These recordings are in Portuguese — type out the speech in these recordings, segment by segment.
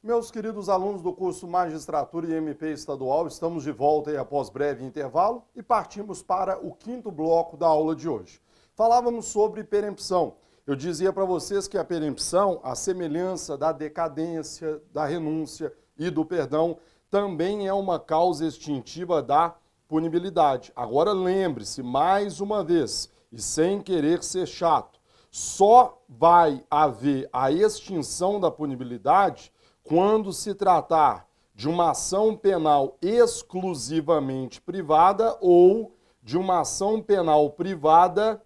Meus queridos alunos do curso Magistratura e MP Estadual, estamos de volta aí após breve intervalo e partimos para o quinto bloco da aula de hoje. Falávamos sobre perempção. Eu dizia para vocês que a perempção, a semelhança da decadência, da renúncia e do perdão, também é uma causa extintiva da punibilidade. Agora lembre-se, mais uma vez, e sem querer ser chato, só vai haver a extinção da punibilidade quando se tratar de uma ação penal exclusivamente privada ou de uma ação penal privada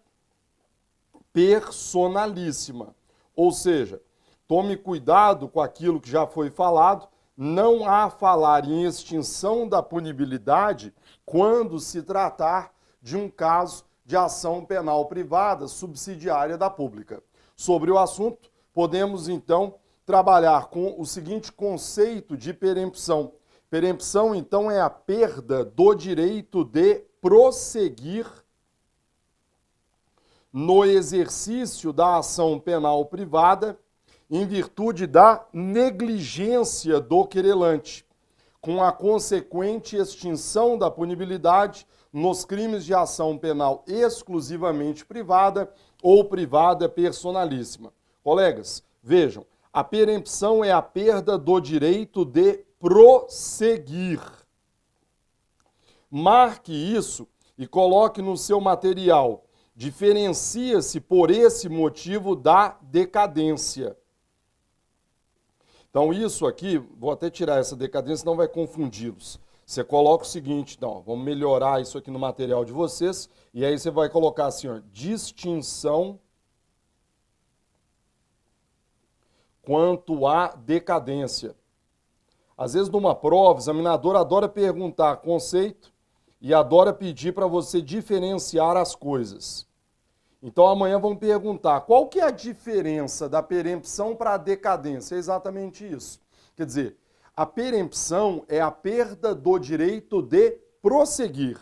personalíssima. Ou seja, tome cuidado com aquilo que já foi falado, não há falar em extinção da punibilidade quando se tratar de um caso de ação penal privada subsidiária da pública. Sobre o assunto, podemos então trabalhar com o seguinte conceito de perempção. Perempção, então, é a perda do direito de prosseguir no exercício da ação penal privada em virtude da negligência do querelante, com a consequente extinção da punibilidade nos crimes de ação penal exclusivamente privada ou privada personalíssima. Colegas, vejam, a perempção é a perda do direito de prosseguir. Marque isso e coloque no seu material. Diferencia-se por esse motivo da decadência. Então isso aqui, vou até tirar essa decadência, não vai confundi-los. Você coloca o seguinte, não, vamos melhorar isso aqui no material de vocês, e aí você vai colocar assim, ó, distinção quanto à decadência. Às vezes, numa prova, o examinador adora perguntar conceito e adora pedir para você diferenciar as coisas. Então, amanhã vão perguntar qual que é a diferença da perempção para a decadência. É exatamente isso. Quer dizer, a perempção é a perda do direito de prosseguir.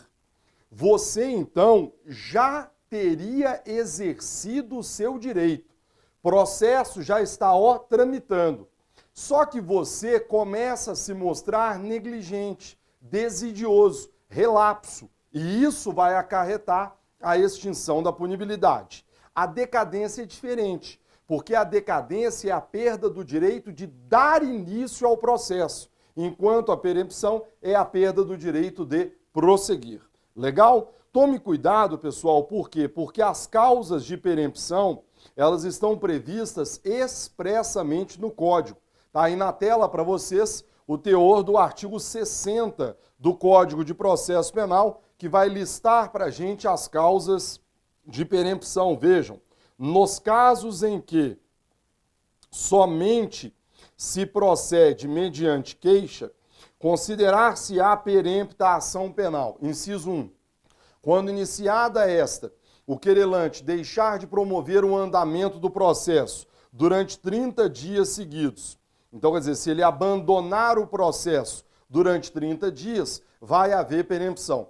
Você, então, já teria exercido o seu direito. Processo já está, tramitando. Só que você começa a se mostrar negligente, desidioso, relapso. E isso vai acarretar a extinção da punibilidade. A decadência é diferente, porque a decadência é a perda do direito de dar início ao processo, enquanto a perempção é a perda do direito de prosseguir. Legal? Tome cuidado, pessoal, por quê? Porque as causas de perempção, elas estão previstas expressamente no Código. Está aí na tela para vocês o teor do artigo 60 do Código de Processo Penal, que vai listar para a gente as causas de perempção. Vejam, nos casos em que somente se procede mediante queixa, considerar-se-á perempta a ação penal. Inciso 1. Quando iniciada esta, o querelante deixar de promover o andamento do processo durante 30 dias seguidos. Então, quer dizer, se ele abandonar o processo durante 30 dias, vai haver perempção.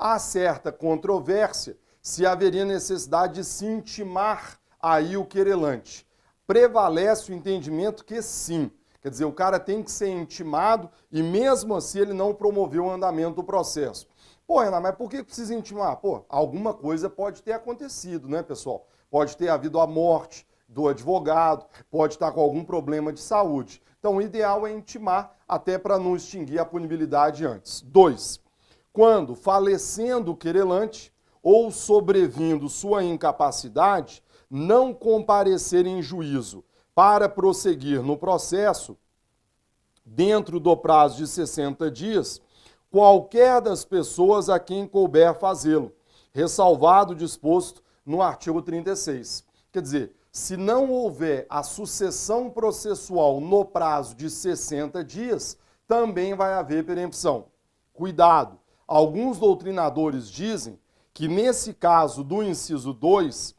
Há certa controvérsia se haveria necessidade de se intimar aí o querelante. Prevalece o entendimento que sim. Quer dizer, o cara tem que ser intimado e mesmo assim ele não promoveu o andamento do processo. Pô, Renan, mas por que precisa intimar? Pô, alguma coisa pode ter acontecido, né, pessoal? Pode ter havido a morte do advogado, pode estar com algum problema de saúde. Então, o ideal é intimar até para não extinguir a punibilidade antes. 2. Quando, falecendo o querelante ou sobrevindo sua incapacidade, não comparecer em juízo para prosseguir no processo, dentro do prazo de 60 dias, qualquer das pessoas a quem couber fazê-lo, ressalvado o disposto no artigo 36. Quer dizer, se não houver a sucessão processual no prazo de 60 dias, também vai haver perempção. Cuidado! Alguns doutrinadores dizem que nesse caso do inciso 2,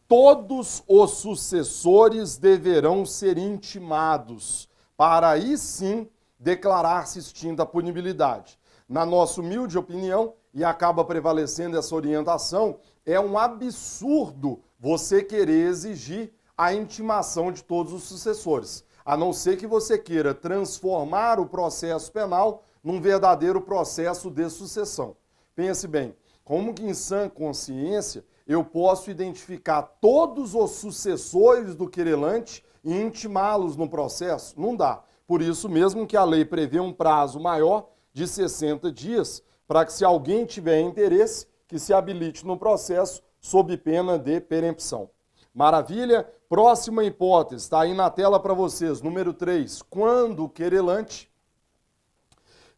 todos os sucessores deverão ser intimados, para aí sim declarar-se extinta a punibilidade. na nossa humilde opinião, e acaba prevalecendo essa orientação, é um absurdo você querer exigir a intimação de todos os sucessores, a não ser que você queira transformar o processo penal num verdadeiro processo de sucessão. Pense bem, como que em sã consciência eu posso identificar todos os sucessores do querelante e intimá-los no processo? Não dá. Por isso mesmo que a lei prevê um prazo maior de 60 dias, para que se alguém tiver interesse, que se habilite no processo sob pena de perempção. Maravilha? Próxima hipótese, está aí na tela para vocês, número 3. Quando o querelante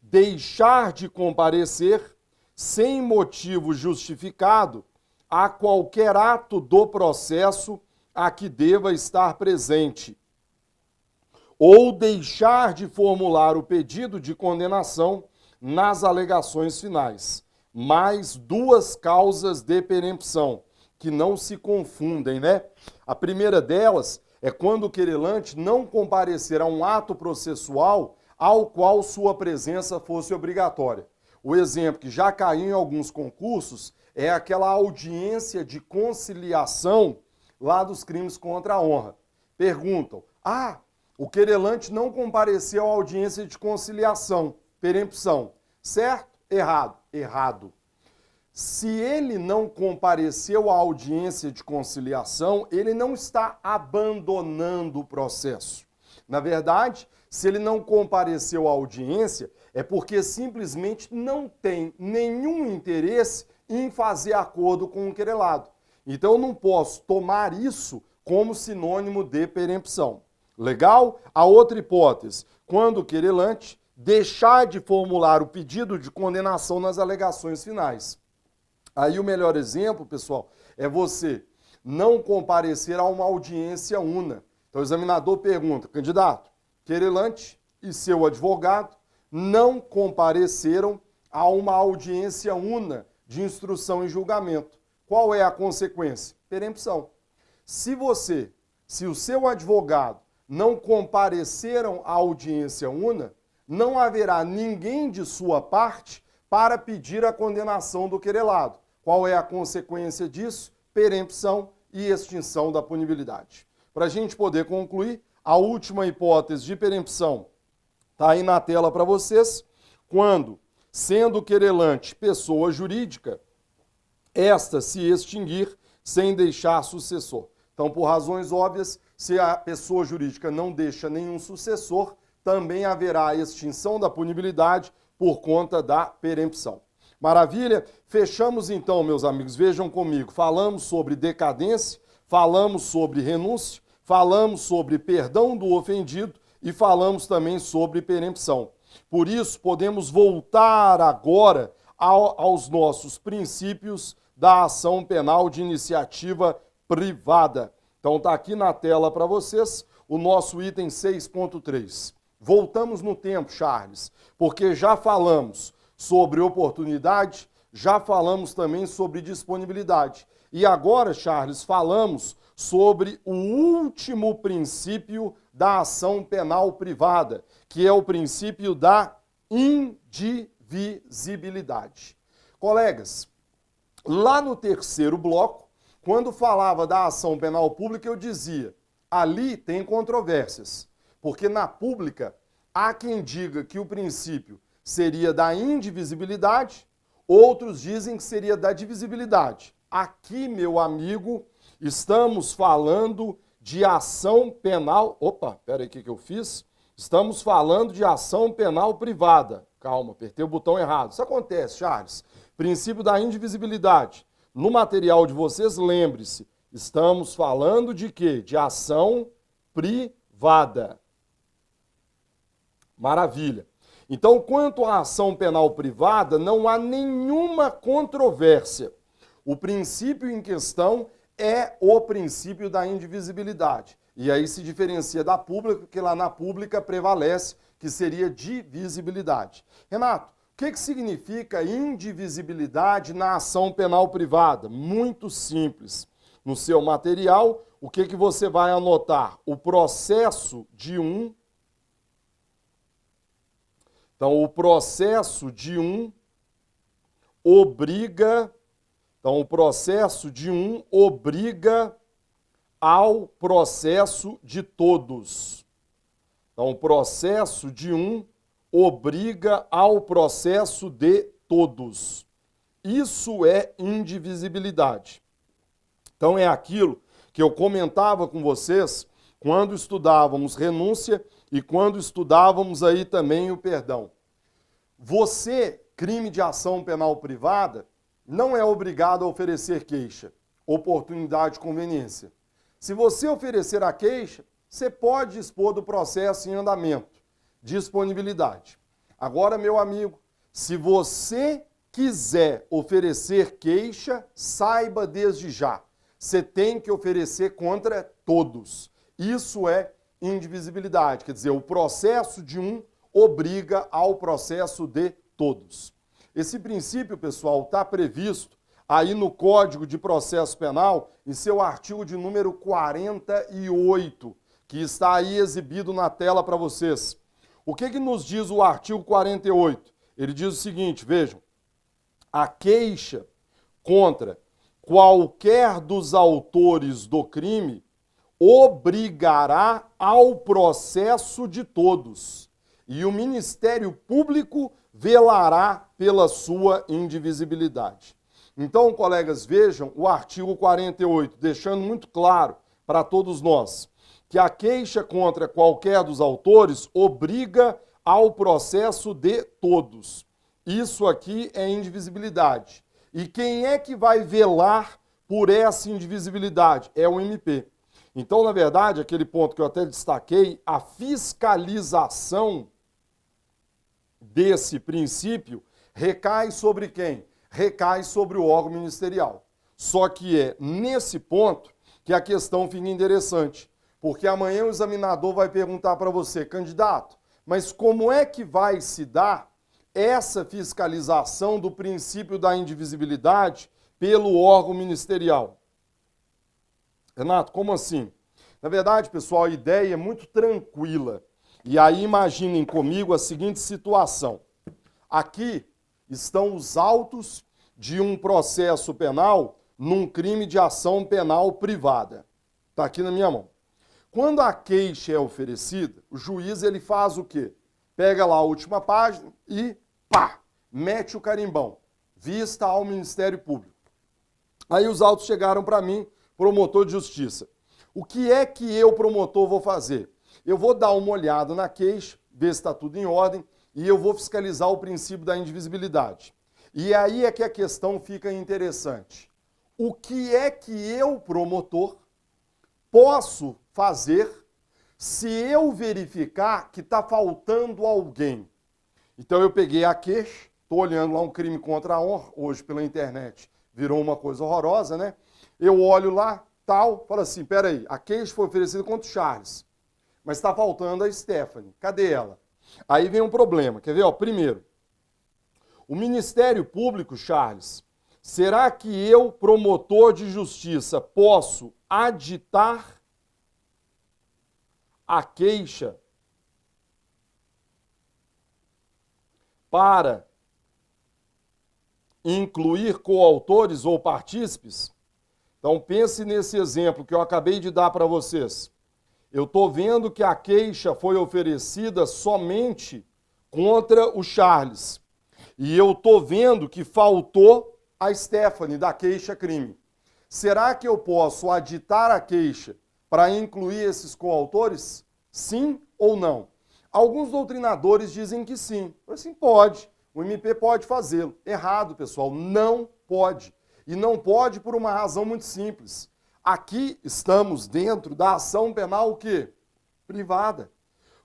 deixar de comparecer sem motivo justificado a qualquer ato do processo a que deva estar presente, ou deixar de formular o pedido de condenação nas alegações finais, mais duas causas de perempção, que não se confundem, né? A primeira delas é quando o querelante não comparecer a um ato processual ao qual sua presença fosse obrigatória. O exemplo que já caiu em alguns concursos é aquela audiência de conciliação lá dos crimes contra a honra. Perguntam, o querelante não compareceu à audiência de conciliação, perempção, certo? Errado. Errado. Se ele não compareceu à audiência de conciliação, ele não está abandonando o processo. Na verdade, se ele não compareceu à audiência, é porque simplesmente não tem nenhum interesse em fazer acordo com o querelado. Então eu não posso tomar isso como sinônimo de perempção. Legal? A outra hipótese, quando o querelante deixar de formular o pedido de condenação nas alegações finais. Aí o melhor exemplo, pessoal, é você não comparecer a uma audiência una. Então o examinador pergunta, candidato, querelante e seu advogado não compareceram a uma audiência una de instrução e julgamento. Qual é a consequência? Perempção. Se o seu advogado não compareceram à audiência una, não haverá ninguém de sua parte para pedir a condenação do querelado. Qual é a consequência disso? Perempção e extinção da punibilidade. Para a gente poder concluir, a última hipótese de perempção está aí na tela para vocês, quando, sendo o querelante pessoa jurídica, esta se extinguir sem deixar sucessor. Então, por razões óbvias, se a pessoa jurídica não deixa nenhum sucessor, também haverá a extinção da punibilidade por conta da perempção. Maravilha? Fechamos então, meus amigos, vejam comigo, falamos sobre decadência, falamos sobre renúncia, falamos sobre perdão do ofendido e falamos também sobre perempção. Por isso, podemos voltar agora aos nossos princípios da ação penal de iniciativa privada. Então está aqui na tela para vocês o nosso item 6.3. Voltamos no tempo, Charles, porque já falamos sobre oportunidade, já falamos também sobre disponibilidade. E agora, Charles, falamos sobre o último princípio da ação penal privada, que é o princípio da indivisibilidade. Colegas, lá no terceiro bloco, quando falava da ação penal pública, eu dizia, ali tem controvérsias, porque na pública há quem diga que o princípio seria da indivisibilidade, outros dizem que seria da divisibilidade. Aqui, meu amigo, estamos falando de ação penal... Opa, peraí, o que eu fiz? Estamos falando de ação penal privada. Calma, apertei o botão errado. Isso acontece, Charles. Princípio da indivisibilidade. No material de vocês, lembre-se, estamos falando de quê? De ação privada. Maravilha. Então, quanto à ação penal privada, não há nenhuma controvérsia. O princípio em questão é o princípio da indivisibilidade. E aí se diferencia da pública, porque lá na pública prevalece que seria divisibilidade. Renato, o que significa indivisibilidade na ação penal privada? Muito simples. No seu material, o que você vai anotar? O processo de um Então, o processo de um obriga ao processo de todos. Então, o processo de um obriga ao processo de todos. Isso é indivisibilidade. Então, é aquilo que eu comentava com vocês quando estudávamos renúncia e quando estudávamos aí também o perdão. Você, crime de ação penal privada, não é obrigado a oferecer queixa, oportunidade de conveniência. Se você oferecer a queixa, você pode dispor do processo em andamento, disponibilidade. Agora, meu amigo, se você quiser oferecer queixa, saiba desde já, você tem que oferecer contra todos. Isso é indivisibilidade, quer dizer, o processo de um obriga ao processo de todos. Esse princípio, pessoal, está previsto aí no Código de Processo Penal, em seu artigo de número 48, que está aí exibido na tela para vocês. O que nos diz o artigo 48? Ele diz o seguinte, vejam, a queixa contra qualquer dos autores do crime obrigará ao processo de todos, e o Ministério Público velará pela sua indivisibilidade. Então, colegas, vejam o artigo 48, deixando muito claro para todos nós que a queixa contra qualquer dos autores obriga ao processo de todos. Isso aqui é indivisibilidade. E quem é que vai velar por essa indivisibilidade? É o MP. Então, na verdade, aquele ponto que eu até destaquei, a fiscalização desse princípio recai sobre quem? Recai sobre o órgão ministerial. Só que é nesse ponto que a questão fica interessante, porque amanhã o examinador vai perguntar para você, candidato, mas como é que vai se dar essa fiscalização do princípio da indivisibilidade pelo órgão ministerial? Renato, como assim? Na verdade, pessoal, a ideia é muito tranquila. E aí imaginem comigo a seguinte situação. Aqui estão os autos de um processo penal num crime de ação penal privada. Está aqui na minha mão. Quando a queixa é oferecida, o juiz ele faz o quê? Pega lá a última página e pá, mete o carimbão. Vista ao Ministério Público. Aí os autos chegaram para mim, promotor de justiça. O que é que eu, promotor, vou fazer? Eu vou dar uma olhada na queixa, ver se está tudo em ordem, e eu vou fiscalizar o princípio da indivisibilidade. E aí é que a questão fica interessante. O que é que eu, promotor, posso fazer se eu verificar que está faltando alguém? Então eu peguei a queixa, estou olhando lá um crime contra a honra, hoje pela internet virou uma coisa horrorosa, né? Eu olho lá, tal, falo assim, peraí, a queixa foi oferecida contra o Charles, mas está faltando a Stephanie, cadê ela? Aí vem um problema, quer ver? Ó, primeiro, o Ministério Público, Charles, será que eu, promotor de justiça, posso aditar a queixa para incluir coautores ou partícipes? Então pense nesse exemplo que eu acabei de dar para vocês. Eu estou vendo que a queixa foi oferecida somente contra o Charles. E eu estou vendo que faltou a Stephanie da queixa-crime. Será que eu posso aditar a queixa para incluir esses coautores? Sim ou não? Alguns doutrinadores dizem que sim. Assim, pode. O MP pode fazê-lo. Errado, pessoal. Não pode. E não pode por uma razão muito simples. Aqui estamos dentro da ação penal o quê? Privada.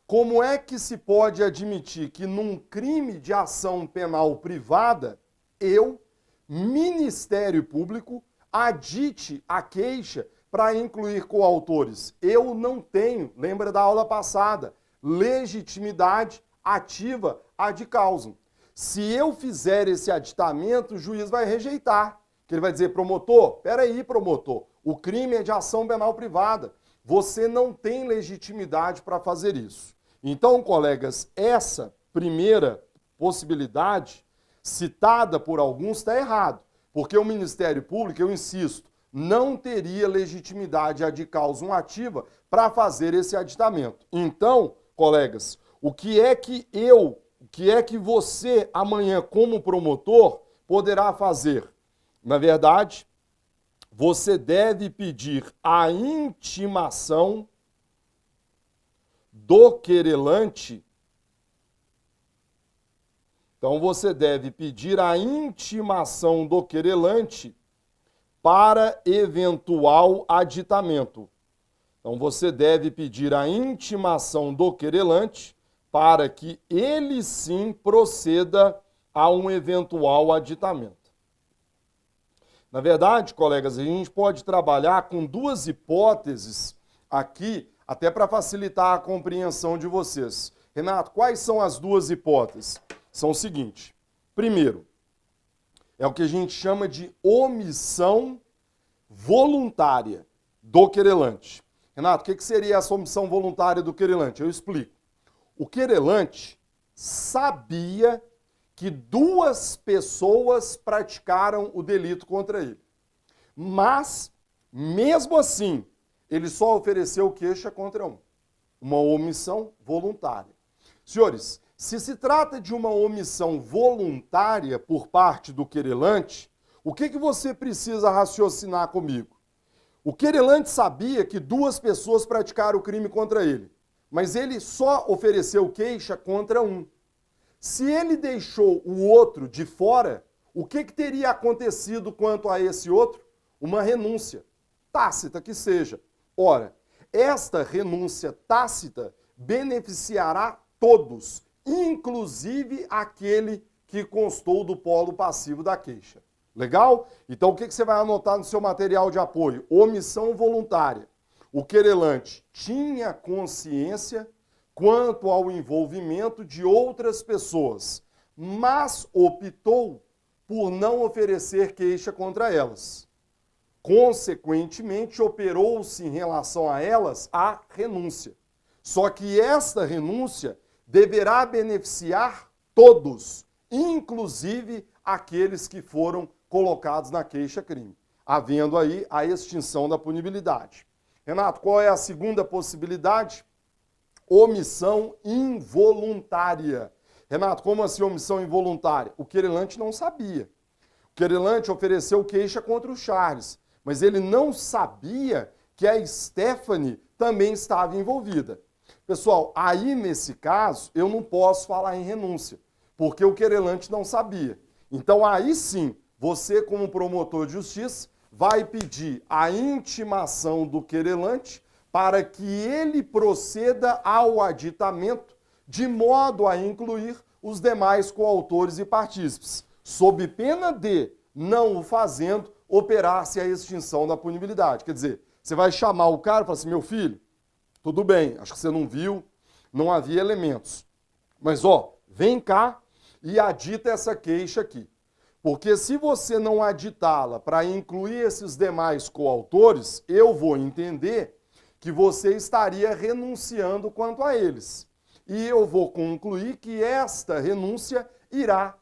Como é que se pode admitir que num crime de ação penal privada, eu, Ministério Público, adite a queixa para incluir coautores? Eu não tenho, lembra da aula passada, legitimidade ativa ad causam. Se eu fizer esse aditamento, o juiz vai rejeitar. Que ele vai dizer, promotor, peraí, promotor, o crime é de ação penal privada. Você não tem legitimidade para fazer isso. Então, colegas, essa primeira possibilidade citada por alguns está errado, porque o Ministério Público, eu insisto, não teria legitimidade ad causam ativa para fazer esse aditamento. Então, colegas, o que é que você amanhã como promotor poderá fazer? Na verdade, você deve pedir a intimação do querelante. Então, você deve pedir a intimação do querelante para eventual aditamento. Então, você deve pedir a intimação do querelante para que ele sim proceda a um eventual aditamento. Na verdade, colegas, a gente pode trabalhar com duas hipóteses aqui, até para facilitar a compreensão de vocês. Renato, quais são as duas hipóteses? São o seguinte: primeiro, é o que a gente chama de omissão voluntária do querelante. Renato, o que seria essa omissão voluntária do querelante? Eu explico. O querelante sabia que duas pessoas praticaram o delito contra ele. Mas, mesmo assim, ele só ofereceu queixa contra um. Uma omissão voluntária. Senhores, se trata de uma omissão voluntária por parte do querelante, o que você precisa raciocinar comigo? O querelante sabia que duas pessoas praticaram o crime contra ele, mas ele só ofereceu queixa contra um. Se ele deixou o outro de fora, o que teria acontecido quanto a esse outro? Uma renúncia, tácita que seja. Ora, esta renúncia tácita beneficiará todos, inclusive aquele que constou do polo passivo da queixa. Legal? Então, o que você vai anotar no seu material de apoio? Omissão voluntária. O querelante tinha consciência quanto ao envolvimento de outras pessoas, mas optou por não oferecer queixa contra elas. Consequentemente, operou-se em relação a elas a renúncia. Só que esta renúncia deverá beneficiar todos, inclusive aqueles que foram colocados na queixa-crime, havendo aí a extinção da punibilidade. Renato, qual é a segunda possibilidade? Omissão involuntária. Renato, como assim omissão involuntária? O querelante não sabia. O querelante ofereceu queixa contra o Charles, mas ele não sabia que a Stephanie também estava envolvida. Pessoal, aí nesse caso, eu não posso falar em renúncia, porque o querelante não sabia. Então aí sim, você como promotor de justiça vai pedir a intimação do querelante para que ele proceda ao aditamento, de modo a incluir os demais coautores e partícipes, sob pena de, não o fazendo, operar-se a extinção da punibilidade. Quer dizer, você vai chamar o cara e falar assim, meu filho, tudo bem, acho que você não viu, não havia elementos. Mas, vem cá e adita essa queixa aqui. Porque se você não aditá-la para incluir esses demais coautores, eu vou entender que você estaria renunciando quanto a eles. E eu vou concluir que esta renúncia irá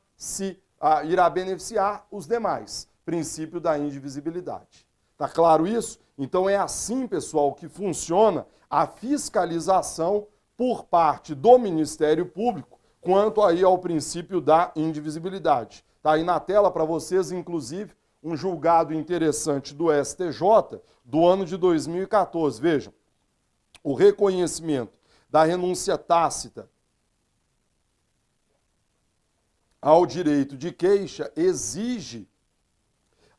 beneficiar os demais. Princípio da indivisibilidade. Tá claro isso? Então é assim, pessoal, que funciona a fiscalização por parte do Ministério Público quanto aí ao princípio da indivisibilidade. Tá aí na tela para vocês, inclusive, um julgado interessante do STJ do ano de 2014. Vejam, o reconhecimento da renúncia tácita ao direito de queixa exige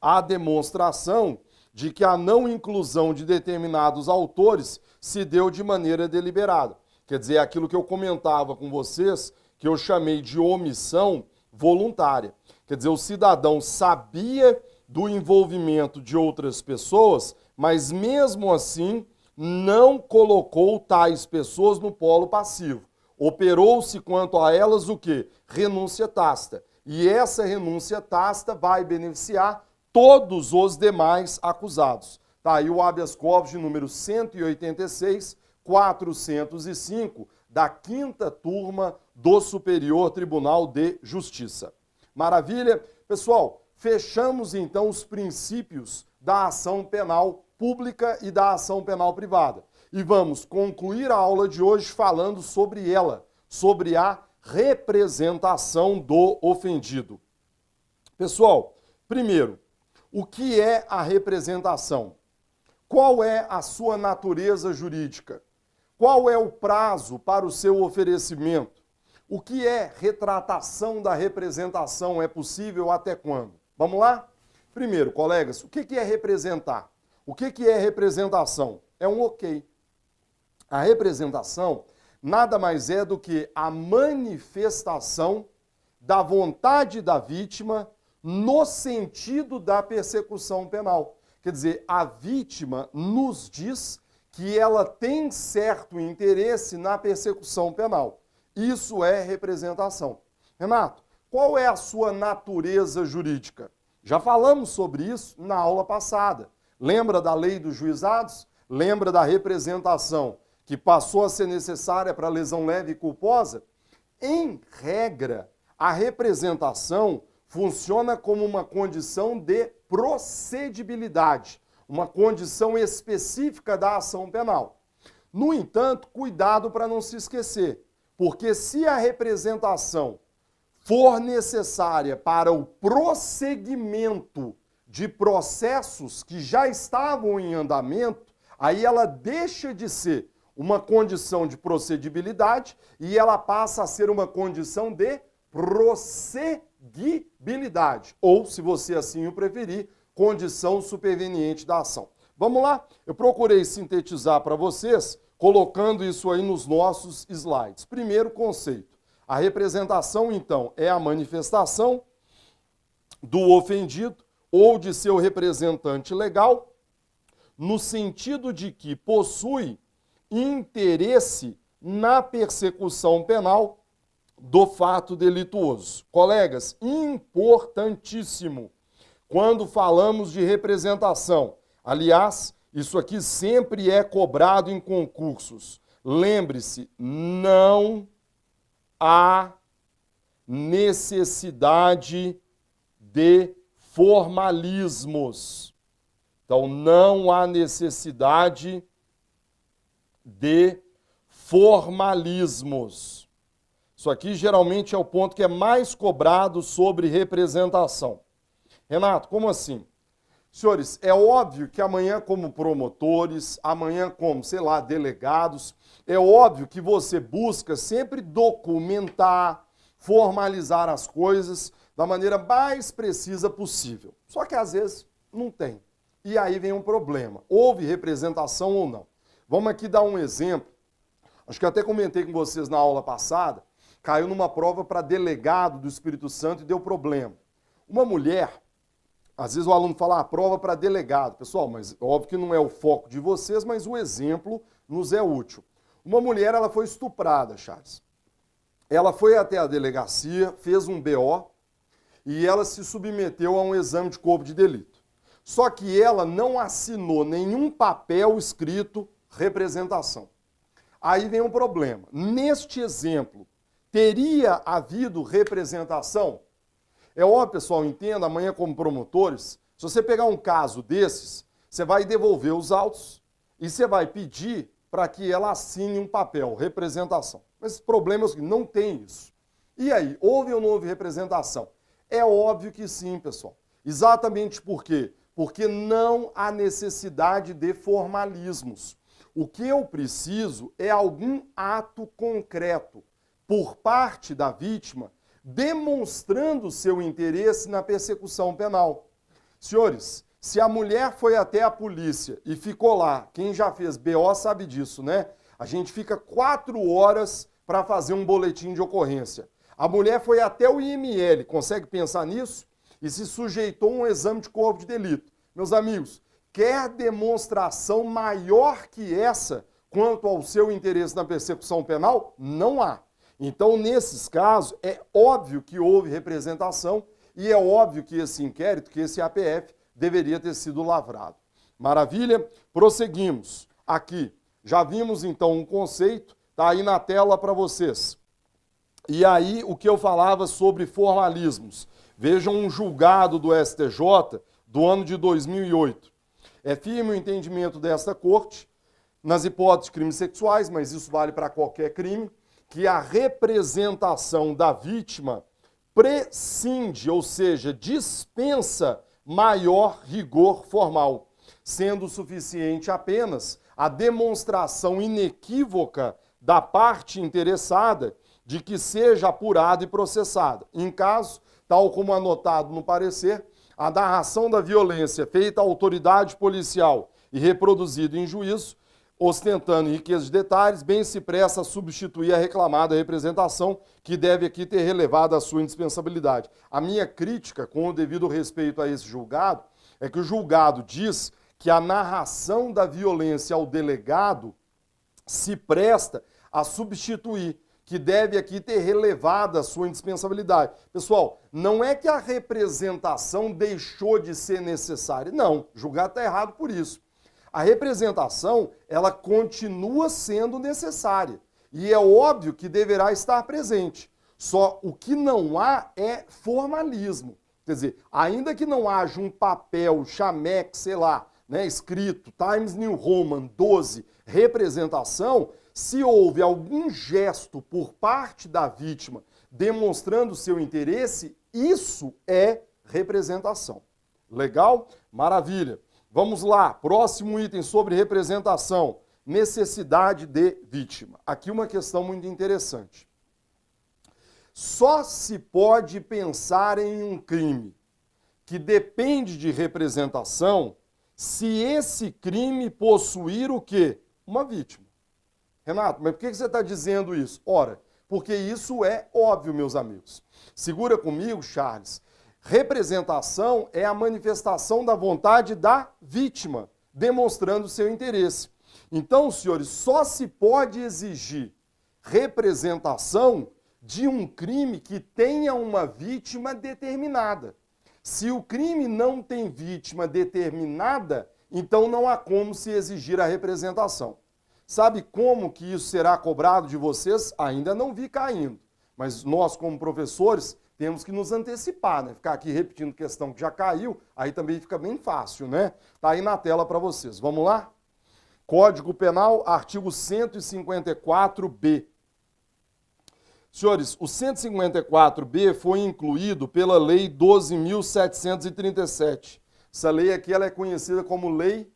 a demonstração de que a não inclusão de determinados autores se deu de maneira deliberada. Quer dizer, aquilo que eu comentava com vocês, que eu chamei de omissão voluntária. Quer dizer, o cidadão sabia do envolvimento de outras pessoas, mas mesmo assim não colocou tais pessoas no polo passivo. Operou-se quanto a elas o quê? Renúncia tácita. E essa renúncia tácita vai beneficiar todos os demais acusados. Tá aí o habeas corpus de número 186, 405, da 5ª turma do Superior Tribunal de Justiça. Maravilha? Pessoal, fechamos então os princípios da ação penal pública e da ação penal privada. E vamos concluir a aula de hoje falando sobre ela, sobre a representação do ofendido. Pessoal, primeiro, o que é a representação? Qual é a sua natureza jurídica? Qual é o prazo para o seu oferecimento? O que é retratação da representação? É possível até quando? Vamos lá? Primeiro, colegas, o que é representar? O que é representação? É um ok. A representação nada mais é do que a manifestação da vontade da vítima no sentido da persecução penal. Quer dizer, a vítima nos diz que ela tem certo interesse na persecução penal. Isso é representação. Renato, qual é a sua natureza jurídica? Já falamos sobre isso na aula passada. Lembra da lei dos juizados? Lembra da representação que passou a ser necessária para lesão leve e culposa? Em regra, a representação funciona como uma condição de procedibilidade, uma condição específica da ação penal. No entanto, cuidado para não se esquecer, porque se a representação for necessária para o prosseguimento de processos que já estavam em andamento, aí ela deixa de ser uma condição de procedibilidade e ela passa a ser uma condição de prosseguibilidade, ou, se você assim o preferir, condição superveniente da ação. Vamos lá? Eu procurei sintetizar para vocês, colocando isso aí nos nossos slides. Primeiro conceito. A representação, então, é a manifestação do ofendido ou de seu representante legal, no sentido de que possui interesse na persecução penal do fato delituoso. Colegas, importantíssimo quando falamos de representação. Aliás, isso aqui sempre é cobrado em concursos. Lembre-se, não há necessidade de formalismos. Então, não há necessidade de formalismos. Isso aqui geralmente é o ponto que é mais cobrado sobre representação. Renato, como assim? Senhores, é óbvio que amanhã como promotores, amanhã como, sei lá, delegados, é óbvio que você busca sempre documentar, formalizar as coisas da maneira mais precisa possível. Só que às vezes não tem. E aí vem um problema. Houve representação ou não? Vamos aqui dar um exemplo. Acho que até comentei com vocês na aula passada. Caiu numa prova para delegado do Espírito Santo e deu problema. Uma mulher, às vezes o aluno fala, prova para delegado. Pessoal, mas óbvio que não é o foco de vocês, mas o exemplo nos é útil. Uma mulher, ela foi estuprada, Charles. Ela foi até a delegacia, fez um BO e ela se submeteu a um exame de corpo de delito. Só que ela não assinou nenhum papel escrito representação. Aí vem um problema. Neste exemplo, teria havido representação? É óbvio, pessoal, entenda, amanhã como promotores, se você pegar um caso desses, você vai devolver os autos e você vai pedir para que ela assine um papel, representação. Mas o problema é o seguinte, não tem isso. E aí, houve ou não houve representação? É óbvio que sim, pessoal. Exatamente por quê? Porque não há necessidade de formalismos. O que eu preciso é algum ato concreto por parte da vítima demonstrando seu interesse na persecução penal. Senhores, se a mulher foi até a polícia e ficou lá, quem já fez BO sabe disso, né? A gente fica 4 horas para fazer um boletim de ocorrência. A mulher foi até o IML, consegue pensar nisso? E se sujeitou a um exame de corpo de delito. Meus amigos, quer demonstração maior que essa quanto ao seu interesse na persecução penal? Não há. Então, nesses casos, é óbvio que houve representação e é óbvio que esse inquérito, que esse APF, deveria ter sido lavrado. Maravilha? Prosseguimos. Aqui, já vimos então um conceito Está aí na tela para vocês. E aí, o que eu falava sobre formalismos. Vejam um julgado do STJ do ano de 2008. É firme o entendimento desta corte, nas hipóteses de crimes sexuais, mas isso vale para qualquer crime, que a representação da vítima prescinde, ou seja, dispensa maior rigor formal, sendo suficiente apenas a demonstração inequívoca da parte interessada de que seja apurada e processada. Em caso, tal como anotado no parecer, a narração da violência feita à autoridade policial e reproduzida em juízo, ostentando riqueza de detalhes, bem se presta a substituir a reclamada representação, que deve aqui ter relevado a sua indispensabilidade. A minha crítica, com o devido respeito a esse julgado, é que o julgado diz que a narração da violência ao delegado se presta a substituir, que deve aqui ter relevado a sua indispensabilidade. Pessoal, não é que a representação deixou de ser necessária. Não, o julgado está errado por isso. A representação, ela continua sendo necessária. E é óbvio que deverá estar presente. Só o que não há é formalismo. Quer dizer, ainda que não haja um papel, chamex, sei lá, né, escrito Times New Roman 12, representação, se houve algum gesto por parte da vítima demonstrando seu interesse, isso é representação. Legal? Maravilha. Vamos lá, próximo item sobre representação, necessidade de vítima. Aqui uma questão muito interessante. Só se pode pensar em um crime que depende de representação se esse crime possuir o quê? Uma vítima. Renato, mas por que você está dizendo isso? Ora, porque isso é óbvio, meus amigos. Segura comigo, Charles. Representação é a manifestação da vontade da vítima, demonstrando seu interesse. Então, senhores, só se pode exigir representação de um crime que tenha uma vítima determinada. Se o crime não tem vítima determinada, então não há como se exigir a representação. Sabe como que isso será cobrado de vocês? Ainda não vi caindo. Mas nós, como professores, temos que nos antecipar, né? Ficar aqui repetindo questão que já caiu, aí também fica bem fácil, né? Tá aí na tela para vocês. Vamos lá? Código Penal, artigo 154B. Senhores, o 154B foi incluído pela Lei 12.737. Essa lei aqui ela é conhecida como Lei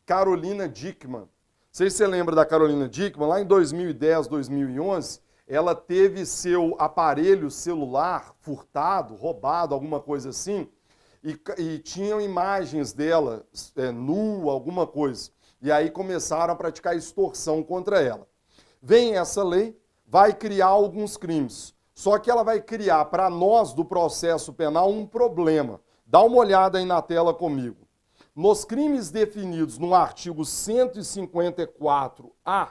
Carolina Dickmann. Não sei se você lembra da Carolina Dickmann, lá em 2010, 2011, ela teve seu aparelho celular furtado, roubado, alguma coisa assim, e tinham imagens dela nua, alguma coisa. E aí começaram a praticar extorsão contra ela. Vem essa lei, vai criar alguns crimes. Só que ela vai criar para nós do processo penal um problema. Dá uma olhada aí na tela comigo. Nos crimes definidos no artigo 154A,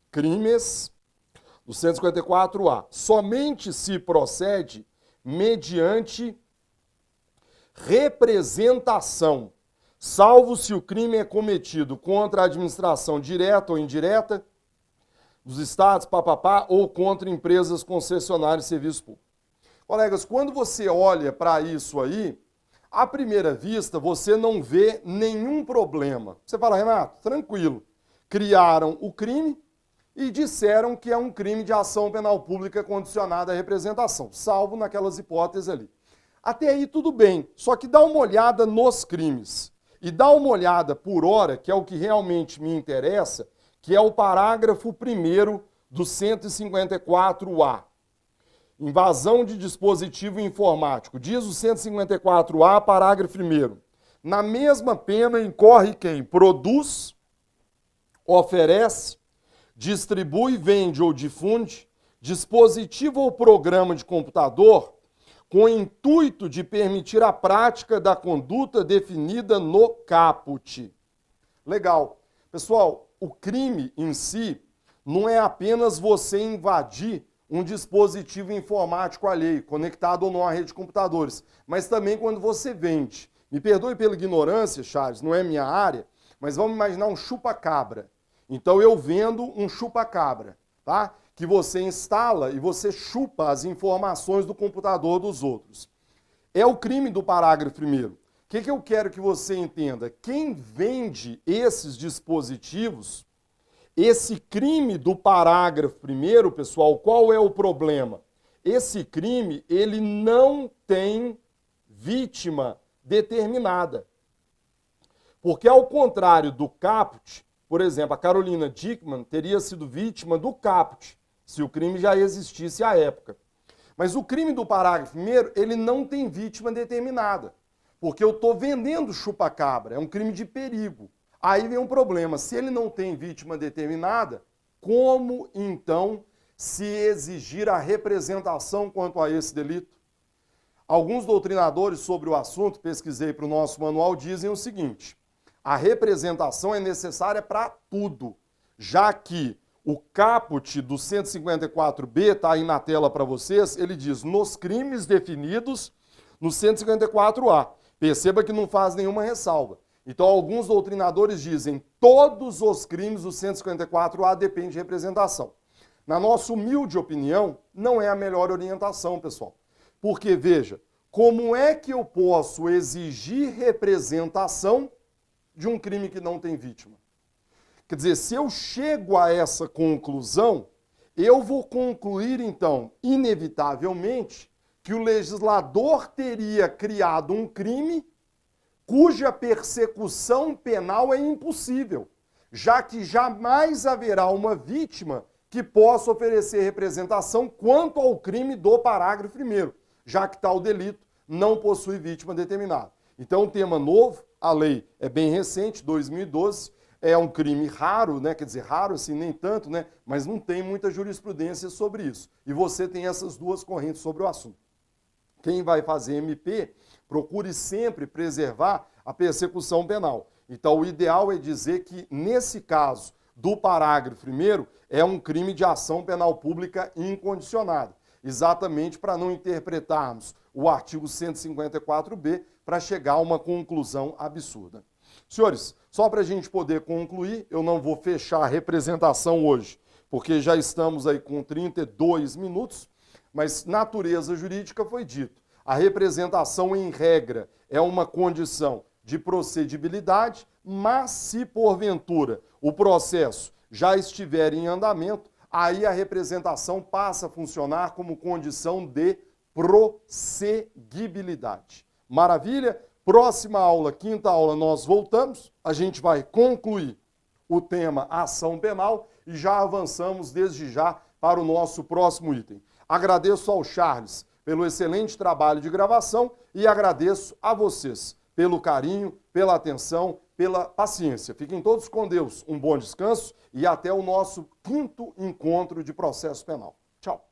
crimes do 154A, somente se procede mediante representação, salvo se o crime é cometido contra a administração direta ou indireta dos estados, ou contra empresas concessionárias de serviço público. Colegas, quando você olha para isso aí, à primeira vista, você não vê nenhum problema. Você fala, Renato, tranquilo. Criaram o crime e disseram que é um crime de ação penal pública condicionada à representação, salvo naquelas hipóteses ali. Até aí tudo bem, só que dá uma olhada nos crimes. E dá uma olhada por hora, que é o que realmente me interessa, que é o parágrafo 1º do 154A. Invasão de dispositivo informático. Diz o 154A, parágrafo 1º. Na mesma pena incorre quem produz, oferece, distribui, vende ou difunde dispositivo ou programa de computador com o intuito de permitir a prática da conduta definida no caput. Legal. Pessoal, o crime em si não é apenas você invadir um dispositivo informático alheio, conectado ou não à rede de computadores, mas também quando você vende. Me perdoe pela ignorância, Charles, não é minha área, mas vamos imaginar um chupa-cabra. Então eu vendo um chupa-cabra, tá? Que você instala e você chupa as informações do computador dos outros. É o crime do parágrafo 1º. O que eu quero que você entenda? Quem vende esses dispositivos, esse crime do parágrafo 1º, pessoal, qual é o problema? Esse crime, ele não tem vítima determinada. Porque ao contrário do caput, por exemplo, a Carolina Dickmann teria sido vítima do caput, se o crime já existisse à época. Mas o crime do parágrafo 1º, ele não tem vítima determinada. Porque eu estou vendendo chupa-cabra, é um crime de perigo. Aí vem um problema, se ele não tem vítima determinada, como então se exigir a representação quanto a esse delito? Alguns doutrinadores sobre o assunto, pesquisei para o nosso manual, dizem o seguinte: a representação é necessária para tudo, já que o caput do 154B, está aí na tela para vocês, ele diz, nos crimes definidos no 154A. Perceba que não faz nenhuma ressalva. Então, alguns doutrinadores dizem, todos os crimes do 154A dependem de representação. Na nossa humilde opinião, não é a melhor orientação, pessoal. Porque, veja, como é que eu posso exigir representação de um crime que não tem vítima? Quer dizer, se eu chego a essa conclusão, eu vou concluir, então, inevitavelmente, que o legislador teria criado um crime cuja persecução penal é impossível, já que jamais haverá uma vítima que possa oferecer representação quanto ao crime do parágrafo 1º, já que tal delito não possui vítima determinada. Então, um tema novo, a lei é bem recente, 2012, é um crime raro, né? Quer dizer, raro assim, nem tanto, né? Mas não tem muita jurisprudência sobre isso. E você tem essas duas correntes sobre o assunto. Quem vai fazer MP, procure sempre preservar a persecução penal. Então, o ideal é dizer que, nesse caso do parágrafo 1º, é um crime de ação penal pública incondicionada, exatamente para não interpretarmos o artigo 154B para chegar a uma conclusão absurda. Senhores, só para a gente poder concluir, eu não vou fechar a representação hoje, porque já estamos aí com 32 minutos, mas natureza jurídica foi dito. A representação, em regra, é uma condição de procedibilidade, mas se porventura o processo já estiver em andamento, aí a representação passa a funcionar como condição de prosseguibilidade. Maravilha? Próxima aula, quinta aula, nós voltamos. A gente vai concluir o tema ação penal e já avançamos desde já para o nosso próximo item. Agradeço ao Charles pelo excelente trabalho de gravação e agradeço a vocês pelo carinho, pela atenção, pela paciência. Fiquem todos com Deus, um bom descanso e até o nosso quinto encontro de processo penal. Tchau.